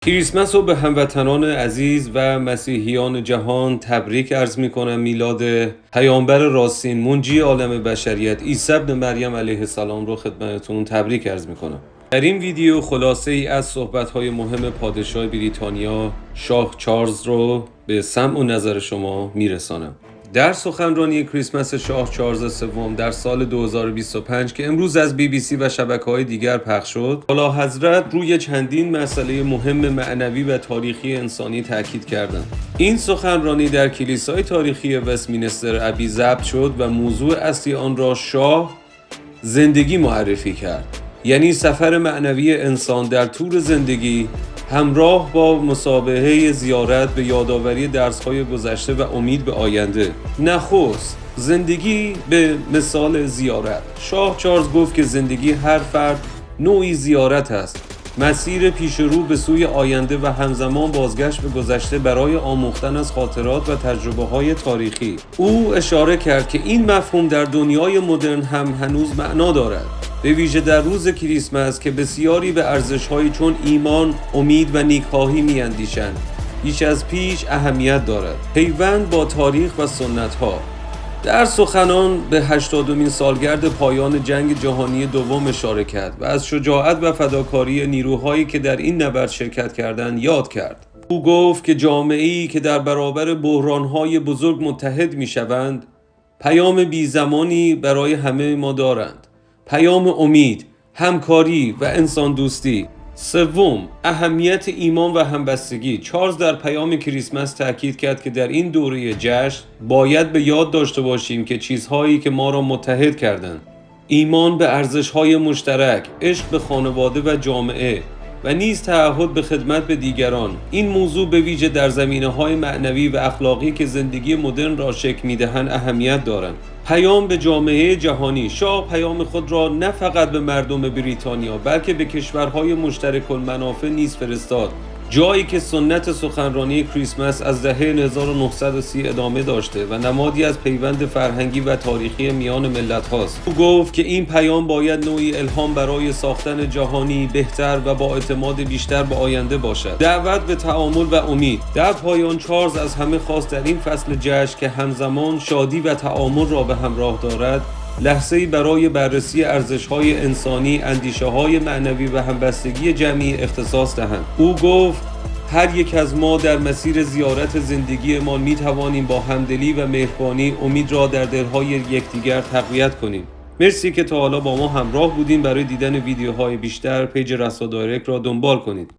کریسمس رو به هموطنان عزیز و مسیحیان جهان تبریک عرض میکنم. میلاد پیامبر راستین منجی عالم بشریت عیسی ابن مریم علیه السلام رو خدمتتون تبریک عرض میکنم. در این ویدیو خلاصه ای از صحبت‌های مهم پادشاه بریتانیا شاه چارلز رو به سمع و نظر شما میرسانم. در سخنرانی کریسمس شاه چارلز سوم در سال 2025 که امروز از BBC و شبکه‌های دیگر پخش شد، اعلیحضرت روی چندین مسئله مهم معنوی و تاریخی انسانی تاکید کردند. این سخنرانی در کلیسای تاریخی وستمینستر ابی ضبط شد و موضوع اصلی آن را شاه زندگی معرفی کرد، یعنی سفر معنوی انسان در طول زندگی همراه با مسابقه زیارت به یادآوری درس‌های گذشته و امید به آینده. نخست زندگی به مثال زیارت. شاه چارلز گفت که زندگی هر فرد نوعی زیارت است، مسیر پیش رو به سوی آینده و همزمان بازگشت به گذشته برای آموختن از خاطرات و تجربه‌های تاریخی. او اشاره کرد که این مفهوم در دنیای مدرن هم هنوز معنا دارد، به ویژه در روز کریسمس که بسیاری به ارزش‌هایی چون ایمان، امید و نیکخواهی می‌اندیشند بیش از پیش اهمیت دارد. پیوند با تاریخ و سنت‌ها. در سخنان به 80مین سالگرد پایان جنگ جهانی دوم اشاره کرد و از شجاعت و فداکاری نیروهایی که در این نبرد شرکت کردند یاد کرد. او گفت که جامعه‌ای که در برابر بحران‌های بزرگ متحد می‌شوند، پیام بی‌زمانی برای همه ما دارند. پیام امید، همکاری و انسان دوستی. سوم، اهمیت ایمان و همبستگی. چارلز در پیام کریسمس تاکید کرد که در این دوره جشن باید به یاد داشته باشیم که چیزهایی که ما را متحد کردند، ایمان به ارزش‌های مشترک، عشق به خانواده و جامعه و نیز تعهد به خدمت به دیگران. این موضوع به ویژه در زمینه‌های معنوی و اخلاقی که زندگی مدرن را شکل می‌دهند اهمیت دارند. پیام به جامعه جهانی. شاه پیام خود را نه فقط به مردم بریتانیا بلکه به کشورهای مشترک المنافع نیز فرستاد، جایی که سنت سخنرانی کریسمس از دهه 1930 ادامه داشته و نمادی از پیوند فرهنگی و تاریخی میان ملت هاست. او گفت که این پیام باید نوعی الهام برای ساختن جهانی بهتر و با اعتماد بیشتر به آینده باشد. دعوت به تعامل و امید. در پایان چارلز از همه خواست در این فصل جشن که همزمان شادی و تعامل را به همراه دارد، لحظه‌ای برای بررسی ارزش‌های انسانی، اندیشه‌های معنوی و همبستگی جمعی اختصاص دهند. او گفت هر یک از ما در مسیر زیارت زندگی ما می‌توانیم با همدلی و مهربانی امید را در دل‌های یکدیگر تقویت کنیم. مرسی که تا حالا با ما همراه بودین. برای دیدن ویدیوهای بیشتر پیج رسا دایرکت را دنبال کنید.